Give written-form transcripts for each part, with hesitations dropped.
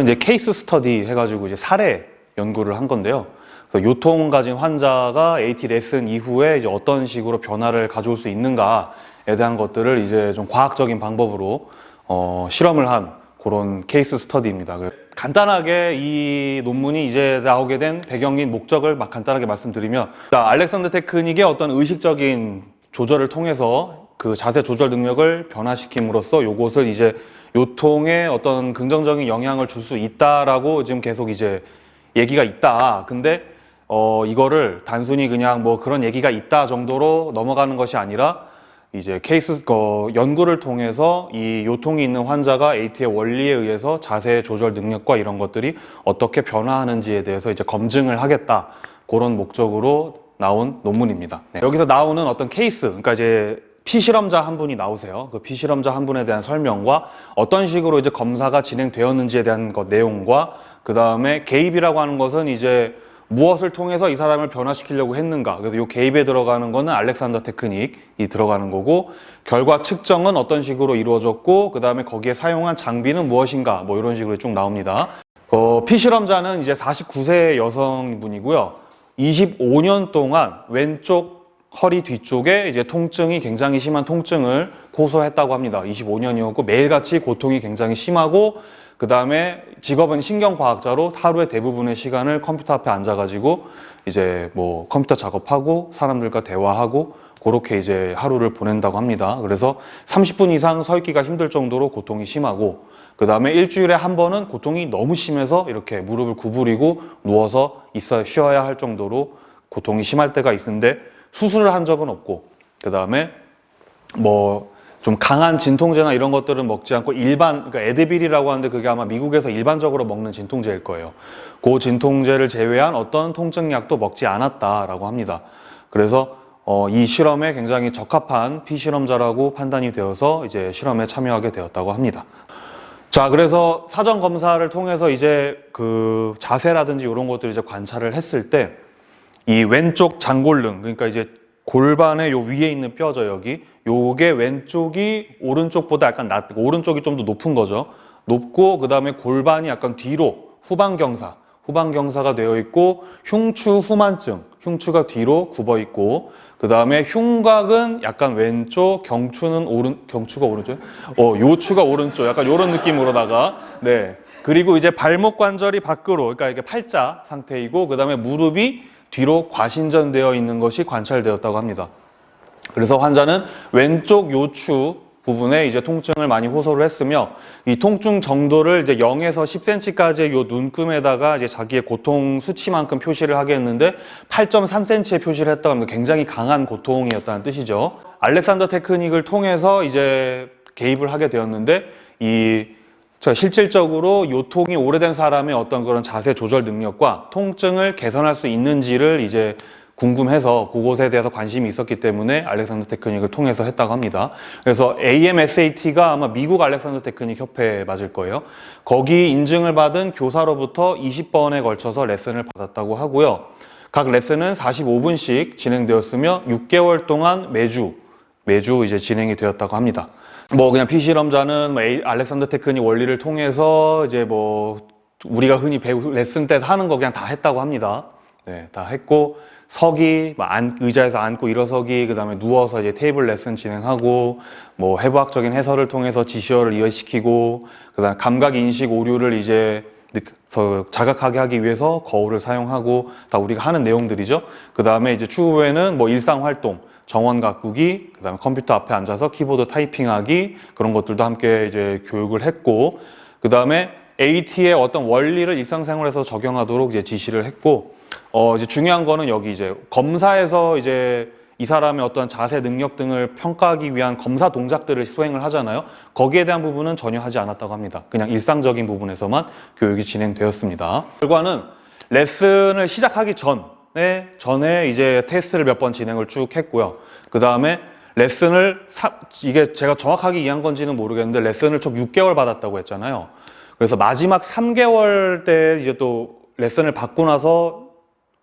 이제 케이스 스터디 해가지고 이제 사례 연구를 한 건데요. 그래서 요통을 가진 환자가 AT 레슨 이후에 이제 어떤 식으로 변화를 가져올 수 있는가에 대한 것들을 이제 좀 과학적인 방법으로 실험을 한 그런 케이스 스터디입니다. 간단하게 이 논문이 이제 나오게 된 배경인 목적을 막 간단하게 말씀드리면, 알렉산더 테크닉의 어떤 의식적인 조절을 통해서 그 자세 조절 능력을 변화시킴으로써 요것을 이제 요통에 어떤 긍정적인 영향을 줄 수 있다라고 지금 계속 이제 얘기가 있다. 근데 이거를 단순히 그냥 뭐 그런 얘기가 있다 정도로 넘어가는 것이 아니라 이제 케이스 연구를 통해서 이 요통이 있는 환자가 AT의 원리에 의해서 자세 조절 능력과 이런 것들이 어떻게 변화하는지에 대해서 이제 검증을 하겠다. 그런 목적으로 나온 논문입니다. 네. 여기서 나오는 어떤 케이스, 그러니까 이제 피실험자 한 분이 나오세요. 그 피실험자 한 분에 대한 설명과 어떤 식으로 이제 검사가 진행되었는지에 대한 내용과 그 다음에 개입이라고 하는 것은 이제 무엇을 통해서 이 사람을 변화시키려고 했는가. 그래서 이 개입에 들어가는 거는 알렉산더 테크닉이 들어가는 거고, 결과 측정은 어떤 식으로 이루어졌고, 그 다음에 거기에 사용한 장비는 무엇인가. 뭐 이런 식으로 쭉 나옵니다. 피실험자는 이제 49세 여성분이고요. 25년 동안 왼쪽 허리 뒤쪽에 이제 통증이 굉장히 심한 통증을 호소했다고 합니다. 25년이었고 매일같이 고통이 굉장히 심하고, 그 다음에 직업은 신경과학자로 하루의 대부분의 시간을 컴퓨터 앞에 앉아가지고 이제 뭐 컴퓨터 작업하고 사람들과 대화하고 그렇게 이제 하루를 보낸다고 합니다. 그래서 30분 이상 서 있기가 힘들 정도로 고통이 심하고, 그 다음에 일주일에 한 번은 고통이 너무 심해서 이렇게 무릎을 구부리고 누워서 쉬어야 할 정도로 고통이 심할 때가 있는데 수술을 한 적은 없고, 그 다음에 뭐 좀 강한 진통제나 이런 것들은 먹지 않고 그러니까 에드빌이라고 하는데 그게 아마 미국에서 일반적으로 먹는 진통제일 거예요. 그 진통제를 제외한 어떤 통증약도 먹지 않았다라고 합니다. 그래서 이 실험에 굉장히 적합한 피실험자라고 판단이 되어서 이제 실험에 참여하게 되었다고 합니다. 자, 그래서 사전 검사를 통해서 이제 그 자세라든지 이런 것들을 이제 관찰을 했을 때 이 왼쪽 장골능, 그러니까 이제 골반의 요 위에 있는 뼈죠, 여기. 요게 왼쪽이 오른쪽보다 약간 낮고, 오른쪽이 좀 더 높은 거죠. 높고, 그 다음에 골반이 약간 뒤로, 후방경사가 되어 있고, 흉추 후만증, 흉추가 뒤로 굽어 있고, 그 다음에 흉곽은 약간 왼쪽, 경추가 오른쪽? 요추가 오른쪽, 약간 요런 느낌으로다가, 네. 그리고 이제 발목 관절이 밖으로, 그러니까 이게 팔자 상태이고, 그 다음에 무릎이 뒤로 과신전되어 있는 것이 관찰되었다고 합니다. 그래서 환자는 왼쪽 요추 부분에 이제 통증을 많이 호소를 했으며, 이 통증 정도를 이제 0에서 10cm까지의 요 눈금에다가 이제 자기의 고통 수치만큼 표시를 하게 했는데 8.3cm에 표시를 했다고 합니다. 굉장히 강한 고통이었다는 뜻이죠. 알렉산더 테크닉을 통해서 이제 개입을 하게 되었는데, 실질적으로 요통이 오래된 사람의 어떤 그런 자세 조절 능력과 통증을 개선할 수 있는지를 이제 궁금해서 그것에 대해서 관심이 있었기 때문에 알렉산더 테크닉을 통해서 했다고 합니다. 그래서 AMSAT가 아마 미국 알렉산더 테크닉 협회에 맞을 거예요. 거기 인증을 받은 교사로부터 20번에 걸쳐서 레슨을 받았다고 하고요. 각 레슨은 45분씩 진행되었으며 6개월 동안 매주 이제 진행이 되었다고 합니다. 뭐 그냥 피실험자는 알렉산더 테크닉 원리를 통해서 이제 뭐 우리가 흔히 레슨 때 하는 거 그냥 다 했다고 합니다. 네, 다 했고, 의자에서 앉고 일어서기, 그 다음에 누워서 이제 테이블 레슨 진행하고, 뭐 해부학적인 해설을 통해서 지시어를 이해시키고, 그 다음에 감각 인식 오류를 이제 더 자각하게 하기 위해서 거울을 사용하고, 다 우리가 하는 내용들이죠. 그 다음에 이제 추후에는 뭐 일상 활동, 정원 가꾸기, 그 다음에 컴퓨터 앞에 앉아서 키보드 타이핑하기, 그런 것들도 함께 이제 교육을 했고, 그 다음에 AT의 어떤 원리를 일상생활에서 적용하도록 이제 지시를 했고, 이제 중요한 거는 여기 이제 검사에서 이제 이 사람의 어떤 자세 능력 등을 평가하기 위한 검사 동작들을 수행을 하잖아요. 거기에 대한 부분은 전혀 하지 않았다고 합니다. 그냥 일상적인 부분에서만 교육이 진행되었습니다. 결과는 레슨을 시작하기 전에 이제 테스트를 몇 번 진행을 쭉 했고요. 그 다음에 레슨을 이게 제가 정확하게 이해한 건지는 모르겠는데 레슨을 총 6개월 받았다고 했잖아요. 그래서 마지막 3개월 때 이제 또 레슨을 받고 나서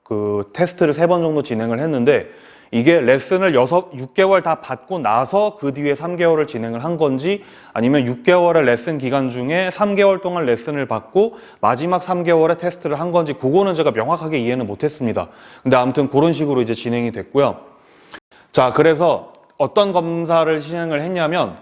그 테스트를 3번 정도 진행을 했는데, 이게 레슨을 6개월 다 받고 나서 그 뒤에 3개월을 진행을 한 건지 아니면 6개월의 레슨 기간 중에 3개월 동안 레슨을 받고 마지막 3개월에 테스트를 한 건지 그거는 제가 명확하게 이해는 못했습니다. 근데 아무튼 그런 식으로 이제 진행이 됐고요. 자, 그래서 어떤 검사를 진행을 했냐면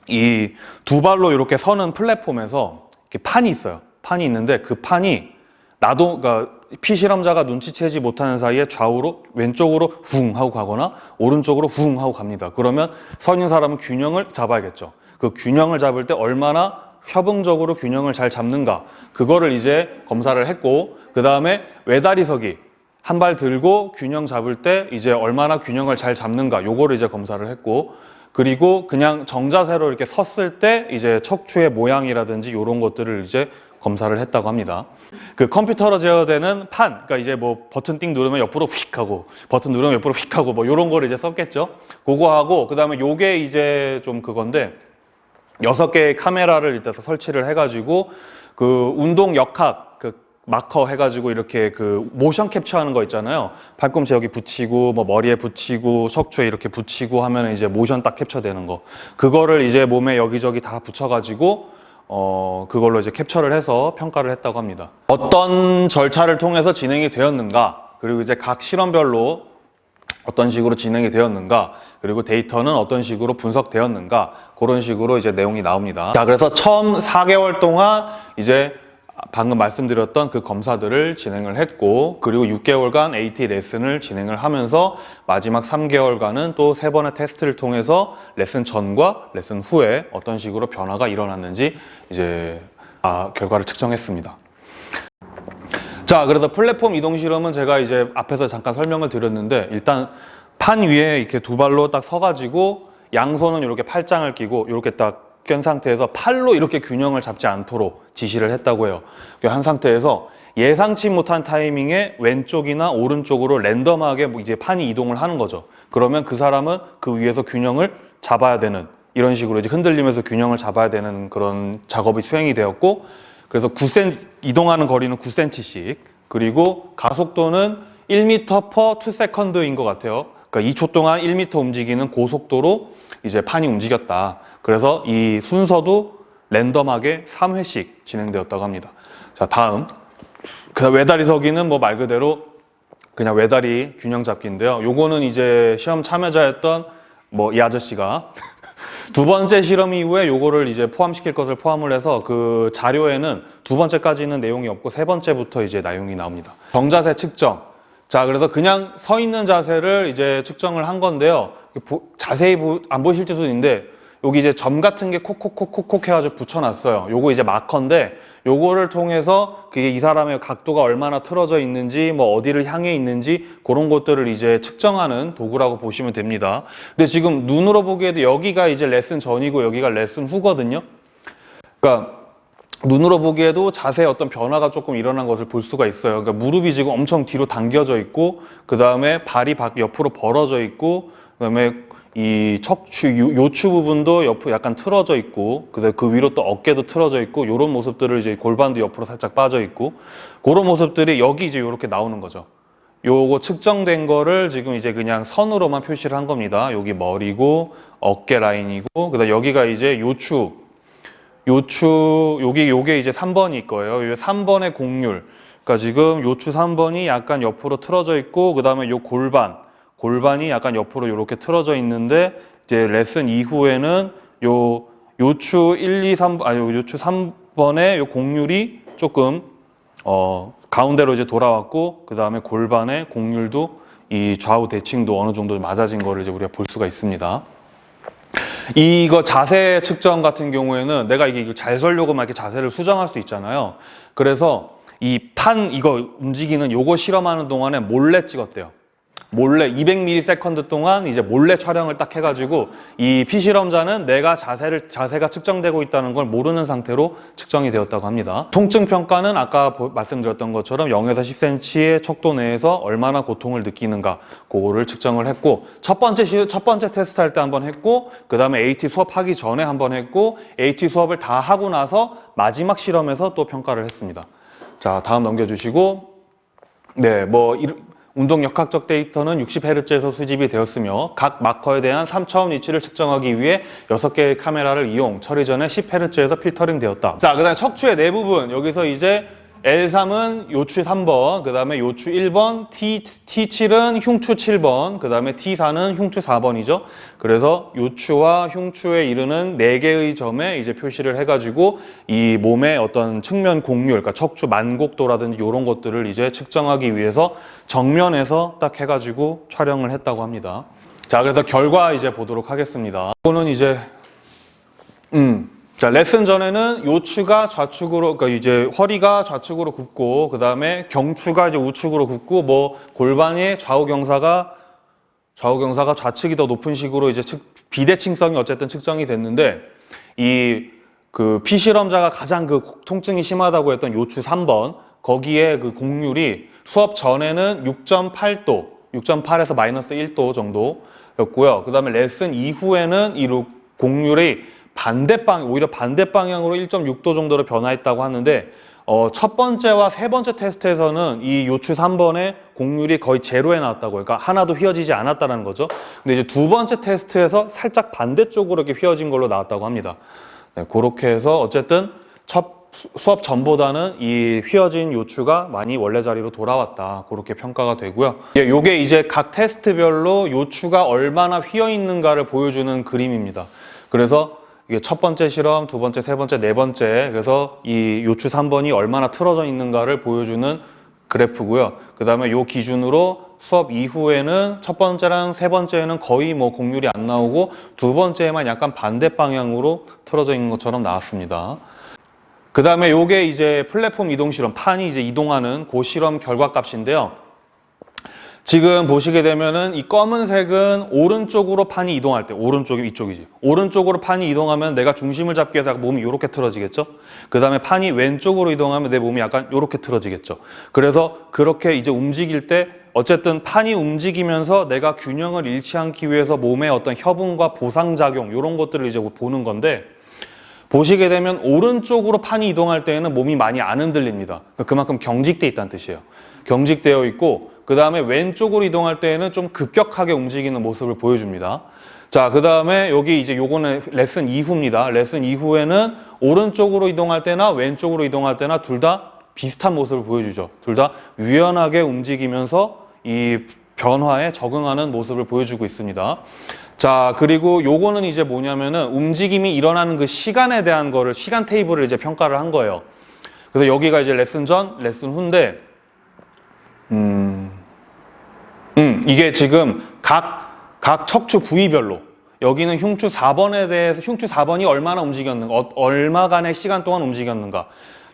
이 두 발로 이렇게 서는 플랫폼에서 이렇게 판이 있어요. 판이 있는데 그 판이 그러니까 피실험자가 눈치채지 못하는 사이에 좌우로 왼쪽으로 훅 하고 가거나 오른쪽으로 훅 하고 갑니다. 그러면 서 있는 사람은 균형을 잡아야겠죠. 그 균형을 잡을 때 얼마나 협응적으로 균형을 잘 잡는가 그거를 이제 검사를 했고, 그 다음에 외다리서기 한 발 들고 균형 잡을 때 이제 얼마나 균형을 잘 잡는가 요거를 이제 검사를 했고, 그리고 그냥 정자세로 이렇게 섰을 때 이제 척추의 모양이라든지 이런 것들을 이제 검사를 했다고 합니다. 그 컴퓨터로 제어되는 판, 그러니까 이제 뭐 버튼 띵 누르면 옆으로 휙 하고 버튼 누르면 옆으로 휙 하고 뭐 이런 거를 이제 썼겠죠. 그거 하고 그다음에 요게 이제 좀 그건데 6개의 카메라를 일단 설치를 해가지고 그 운동 역학 그 마커 해가지고 이렇게 그 모션 캡처하는 거 있잖아요. 팔꿈치 여기 붙이고 뭐 머리에 붙이고 척추에 이렇게 붙이고 하면 이제 모션 딱 캡처되는 거. 그거를 이제 몸에 여기저기 다 붙여가지고 그걸로 이제 캡처를 해서 평가를 했다고 합니다. 어떤 절차를 통해서 진행이 되었는가, 그리고 이제 각 실험별로 어떤 식으로 진행이 되었는가, 그리고 데이터는 어떤 식으로 분석되었는가, 그런 식으로 이제 내용이 나옵니다. 자, 그래서 처음 4개월 동안 이제 방금 말씀드렸던 그 검사들을 진행을 했고, 그리고 6개월간 AT 레슨을 진행을 하면서 마지막 3개월간은 또 3번의 테스트를 통해서 레슨 전과 레슨 후에 어떤 식으로 변화가 일어났는지 이제 결과를 측정했습니다. 자, 그래서 플랫폼 이동 실험은 제가 이제 앞에서 잠깐 설명을 드렸는데, 일단 판 위에 이렇게 두 발로 딱 서가지고 양손은 이렇게 팔짱을 끼고 이렇게 딱 깬 상태에서 팔로 이렇게 균형을 잡지 않도록 지시를 했다고 해요. 한 상태에서 예상치 못한 타이밍에 왼쪽이나 오른쪽으로 랜덤하게 이제 판이 이동을 하는 거죠. 그러면 그 사람은 그 위에서 균형을 잡아야 되는, 이런 식으로 이제 흔들리면서 균형을 잡아야 되는 그런 작업이 수행이 되었고, 그래서 9cm 이동하는 거리는 9cm씩, 그리고 가속도는 1m per 2second인 것 같아요. 그러니까 2초 동안 1m 움직이는 고속도로 이제 판이 움직였다. 그래서 이 순서도 랜덤하게 3회씩 진행되었다고 합니다. 자, 다음. 그다음 외다리 서기는 뭐 말 그대로 그냥 외다리 균형 잡기인데요. 요거는 이제 시험 참여자였던 뭐 이 아저씨가 두 번째 실험 이후에 요거를 이제 포함시킬 것을 포함을 해서 그 자료에는 두 번째까지는 내용이 없고 세 번째부터 이제 내용이 나옵니다. 정자세 측정. 자, 그래서 그냥 서 있는 자세를 이제 측정을 한 건데요. 자세히 안 보실 수도 있는데 여기 이제 점 같은 게 콕콕콕콕콕 해가지고 붙여놨어요. 요거 이제 마커인데 요거를 통해서 그게 이 사람의 각도가 얼마나 틀어져 있는지 뭐 어디를 향해 있는지 그런 것들을 이제 측정하는 도구라고 보시면 됩니다. 근데 지금 눈으로 보기에도 여기가 이제 레슨 전이고 여기가 레슨 후거든요. 그러니까 눈으로 보기에도 자세에 어떤 변화가 조금 일어난 것을 볼 수가 있어요. 그러니까 무릎이 지금 엄청 뒤로 당겨져 있고 그 다음에 발이 옆으로 벌어져 있고 그 다음에 이 척추, 요추 부분도 옆으로 약간 틀어져 있고, 그다음에 그 위로 또 어깨도 틀어져 있고, 요런 모습들을 이제 골반도 옆으로 살짝 빠져 있고, 그런 모습들이 여기 이제 요렇게 나오는 거죠. 요거 측정된 거를 지금 이제 그냥 선으로만 표시를 한 겁니다. 여기 머리고, 어깨 라인이고, 그다음 여기가 이제 요게 이제 3번일 거예요. 요 3번의 곡률. 그러니까 지금 요추 3번이 약간 옆으로 틀어져 있고, 그다음에 요 골반이 약간 옆으로 이렇게 틀어져 있는데, 이제 레슨 이후에는 요추 3번의 요 곡률이 조금 가운데로 이제 돌아왔고, 그 다음에 골반의 곡률도 이 좌우 대칭도 어느 정도 맞아진 거를 이제 우리가 볼 수가 있습니다. 이거 자세 측정 같은 경우에는 내가 이게 잘 서려고 막 이렇게 자세를 수정할 수 있잖아요. 그래서 이 판 이거 움직이는 요거 실험하는 동안에 몰래 찍었대요. 몰래 200ms 동안 이제 몰래 촬영을 딱 해가지고 이 피실험자는 내가 자세가 측정되고 있다는 걸 모르는 상태로 측정이 되었다고 합니다. 통증 평가는 아까 말씀드렸던 것처럼 0에서 10cm의 척도 내에서 얼마나 고통을 느끼는가 그거를 측정을 했고, 첫 번째 테스트 할 때 한번 했고, 그 다음에 AT 수업하기 전에 한번 했고, AT 수업을 다 하고 나서 마지막 실험에서 또 평가를 했습니다. 자, 다음 넘겨주시고, 네, 운동 역학적 데이터는 60Hz에서 수집이 되었으며 각 마커에 대한 3차원 위치를 측정하기 위해 6개의 카메라를 이용, 처리 전에 10Hz에서 필터링 되었다. 자, 그 다음에 척추의 내 부분. 여기서 이제 L3은 요추 3번, 그 다음에 요추 1번, T7은 흉추 7번, 그 다음에 T4는 흉추 4번이죠. 그래서 요추와 흉추에 이르는 4개의 점에 이제 표시를 해가지고 이 몸의 어떤 측면 곡률, 그러니까 척추 만곡도라든지 이런 것들을 이제 측정하기 위해서 정면에서 딱 해가지고 촬영을 했다고 합니다. 자, 그래서 결과 이제 보도록 하겠습니다. 이거는 이제, 자, 레슨 전에는 요추가 좌측으로, 그러니까 이제 허리가 좌측으로 굽고, 그 다음에 경추가 이제 우측으로 굽고, 뭐 골반의 좌우경사가 좌측이 더 높은 식으로 이제 비대칭성이 어쨌든 측정이 됐는데, 이 그 피실험자가 가장 그 통증이 심하다고 했던 요추 3번, 거기에 그 곡률이 수업 전에는 6.8도, 6.8에서 마이너스 1도 정도였고요. 그 다음에 레슨 이후에는 이 곡률이 오히려 반대 방향으로 1.6도 정도로 변화했다고 하는데, 첫 번째와 세 번째 테스트에서는 이 요추 3번의 곡률이 거의 제로에 나왔다고, 그러니까 하나도 휘어지지 않았다는 거죠. 근데 이제 두 번째 테스트에서 살짝 반대쪽으로 이렇게 휘어진 걸로 나왔다고 합니다. 네, 그렇게 해서 어쨌든 수업 전보다는 이 휘어진 요추가 많이 원래 자리로 돌아왔다. 그렇게 평가가 되고요. 요게 이제 각 테스트별로 요추가 얼마나 휘어 있는가를 보여주는 그림입니다. 그래서 이게 첫 번째 실험, 두 번째, 세 번째, 네 번째, 그래서 이 요추 3번이 얼마나 틀어져 있는가를 보여주는 그래프고요. 그 다음에 요 기준으로 수업 이후에는 첫 번째랑 세 번째는 거의 뭐 곡률이 안 나오고 두 번째에만 약간 반대 방향으로 틀어져 있는 것처럼 나왔습니다. 그 다음에 요게 이제 플랫폼 이동 실험, 판이 이제 이동하는 그 실험 결과값인데요. 지금 보시게 되면은 이 검은색은 오른쪽으로 판이 이동할 때, 오른쪽이 이쪽이지. 오른쪽으로 판이 이동하면 내가 중심을 잡기 위해서 몸이 이렇게 틀어지겠죠? 그 다음에 판이 왼쪽으로 이동하면 내 몸이 약간 이렇게 틀어지겠죠? 그래서 그렇게 이제 움직일 때 어쨌든 판이 움직이면서 내가 균형을 잃지 않기 위해서 몸의 어떤 협응과 보상작용, 이런 것들을 이제 보는 건데, 보시게 되면 오른쪽으로 판이 이동할 때에는 몸이 많이 안 흔들립니다. 그만큼 경직돼 있다는 뜻이에요. 경직되어 있고, 그 다음에 왼쪽으로 이동할 때에는 좀 급격하게 움직이는 모습을 보여줍니다. 자, 그 다음에 여기 이제 요거는 레슨 이후입니다. 레슨 이후에는 오른쪽으로 이동할 때나 왼쪽으로 이동할 때나 둘 다 비슷한 모습을 보여주죠. 둘 다 유연하게 움직이면서 이 변화에 적응하는 모습을 보여주고 있습니다. 자, 그리고 요거는 이제 뭐냐면은 움직임이 일어나는 그 시간에 대한 거를, 시간 테이블을 이제 평가를 한 거예요. 그래서 여기가 이제 레슨 전, 레슨 후인데, 이게 지금 각 척추 부위별로, 여기는 흉추 4번에 대해서, 흉추 4번이 얼마나 움직였는가, 얼마간의 시간 동안 움직였는가,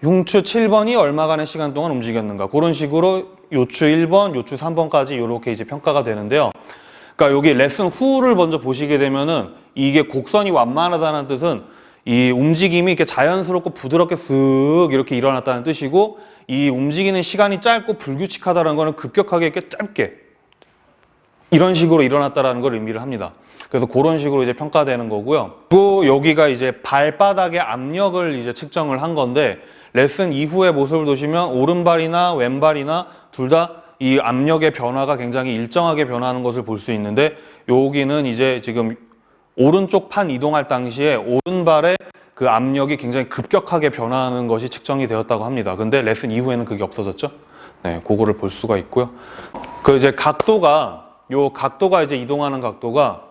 흉추 7번이 얼마간의 시간 동안 움직였는가, 그런 식으로 요추 1번, 요추 3번까지 이렇게 이제 평가가 되는데요. 그러니까 여기 레슨 후를 먼저 보시게 되면은 이게 곡선이 완만하다는 뜻은 이 움직임이 이렇게 자연스럽고 부드럽게 쓱 이렇게 일어났다는 뜻이고, 이 움직이는 시간이 짧고 불규칙하다는 거는 급격하게 이렇게 짧게 이런 식으로 일어났다라는 걸 의미를 합니다. 그래서 그런 식으로 이제 평가되는 거고요. 그리고 여기가 이제 발바닥의 압력을 이제 측정을 한 건데, 레슨 이후의 모습을 보시면 오른발이나 왼발이나 둘 다 이 압력의 변화가 굉장히 일정하게 변하는 것을 볼 수 있는데, 여기는 이제 지금 오른쪽 판 이동할 당시에 오른발의 그 압력이 굉장히 급격하게 변하는 것이 측정이 되었다고 합니다. 근데 레슨 이후에는 그게 없어졌죠. 네, 그거를 볼 수가 있고요. 그 이제 각도가 이제 이동하는 각도가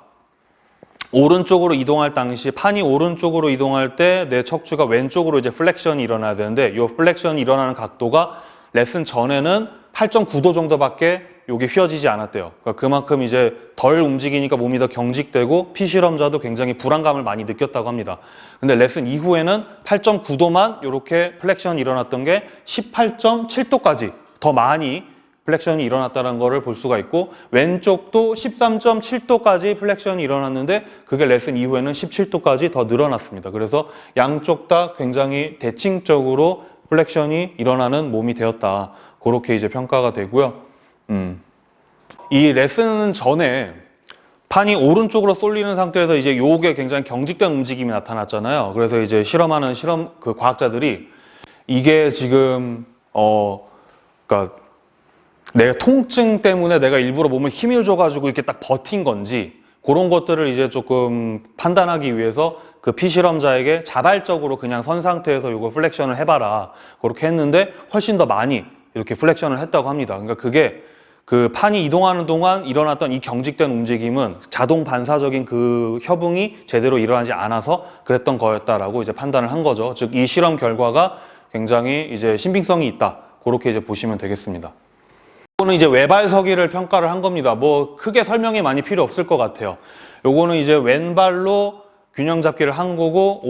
오른쪽으로 이동할 당시, 판이 오른쪽으로 이동할 때 내 척추가 왼쪽으로 이제 플렉션이 일어나야 되는데, 이 플렉션이 일어나는 각도가 레슨 전에는 8.9도 정도밖에 요게 휘어지지 않았대요. 그러니까 그만큼 이제 덜 움직이니까 몸이 더 경직되고 피실험자도 굉장히 불안감을 많이 느꼈다고 합니다. 근데 레슨 이후에는 8.9도만 이렇게 플렉션이 일어났던 게 18.7도까지 더 많이 플렉션이 일어났다는 것을 볼 수가 있고, 왼쪽도 13.7도까지 플렉션이 일어났는데 그게 레슨 이후에는 17도까지 더 늘어났습니다. 그래서 양쪽 다 굉장히 대칭적으로 플렉션이 일어나는 몸이 되었다. 그렇게 이제 평가가 되고요. 이 레슨 전에 판이 오른쪽으로 쏠리는 상태에서 이제 요게 굉장히 경직된 움직임이 나타났잖아요. 그래서 이제 실험하는 그 과학자들이 이게 지금 그러니까 내 통증 때문에 내가 일부러 몸을 힘을 줘가지고 이렇게 딱 버틴 건지 그런 것들을 이제 조금 판단하기 위해서 그 피실험자에게 자발적으로 그냥 선 상태에서 이거 플렉션을 해봐라 그렇게 했는데 훨씬 더 많이 이렇게 플렉션을 했다고 합니다. 그러니까 그게 그 판이 이동하는 동안 일어났던 이 경직된 움직임은 자동 반사적인 그 협응이 제대로 일어나지 않아서 그랬던 거였다라고 이제 판단을 한 거죠. 즉 이 실험 결과가 굉장히 이제 신빙성이 있다. 그렇게 이제 보시면 되겠습니다. 요거는 이제 외발서기를 평가를 한 겁니다. 뭐 크게 설명이 많이 필요 없을 것 같아요. 요거는 이제 왼발로 균형 잡기를 한 거고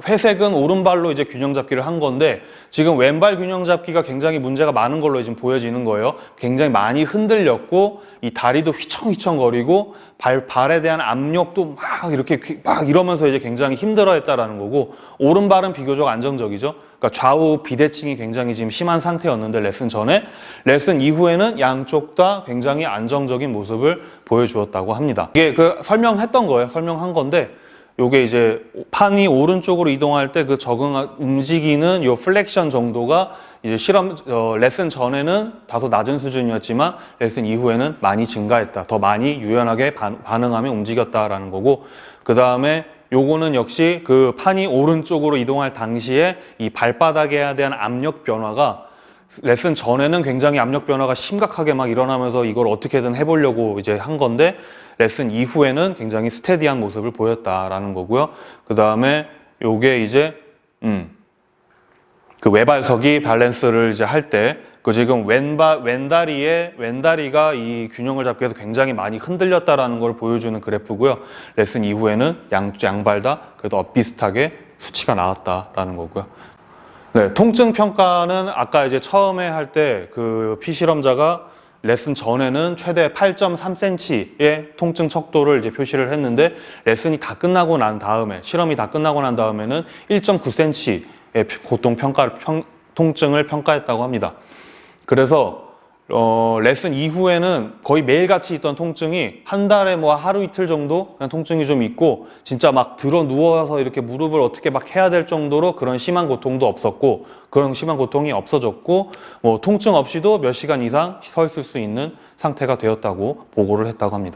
회색은 오른발로 이제 균형 잡기를 한 건데 지금 왼발 균형 잡기가 굉장히 문제가 많은 걸로 지금 보여지는 거예요. 굉장히 많이 흔들렸고 이 다리도 휘청휘청 거리고 발에 대한 압력도 막 이렇게 막 이러면서 이제 굉장히 힘들어했다라는 거고 오른발은 비교적 안정적이죠. 그러니까 좌우 비대칭이 굉장히 지금 심한 상태였는데 레슨 전에 레슨 이후에는 양쪽 다 굉장히 안정적인 모습을 보여주었다고 합니다. 이게 그 설명했던 거예요. 설명한 건데 요게 이제 판이 오른쪽으로 이동할 때 그 움직이는 요 플렉션 정도가 이제 레슨 전에는 다소 낮은 수준이었지만 레슨 이후에는 많이 증가했다. 더 많이 유연하게 반응하며 움직였다라는 거고 그 다음에 요거는 역시 그 판이 오른쪽으로 이동할 당시에 이 발바닥에 대한 압력 변화가 레슨 전에는 굉장히 압력 변화가 심각하게 막 일어나면서 이걸 어떻게든 해보려고 이제 한 건데 레슨 이후에는 굉장히 스테디한 모습을 보였다라는 거고요. 그 다음에 요게 이제 그 외발서기 밸런스를 이제 할 때 그 지금 왼다리가 이 균형을 잡기 위해서 굉장히 많이 흔들렸다라는 걸 보여주는 그래프고요. 레슨 이후에는 양발 다 그래도 비슷하게 수치가 나왔다라는 거고요. 네, 통증 평가는 아까 이제 처음에 할 때 그 피실험자가 레슨 전에는 최대 8.3cm의 통증 척도를 이제 표시를 했는데 레슨이 다 끝나고 난 다음에 실험이 다 끝나고 난 다음에는 1.9cm의 통증을 평가했다고 합니다. 그래서 레슨 이후에는 거의 매일같이 있던 통증이 한 달에 뭐 하루 이틀 정도 그냥 통증이 좀 있고 진짜 막 들어 누워서 이렇게 무릎을 어떻게 막 해야 될 정도로 그런 심한 고통도 없었고 그런 심한 고통이 없어졌고 뭐 통증 없이도 몇 시간 이상 서 있을 수 있는 상태가 되었다고 보고를 했다고 합니다.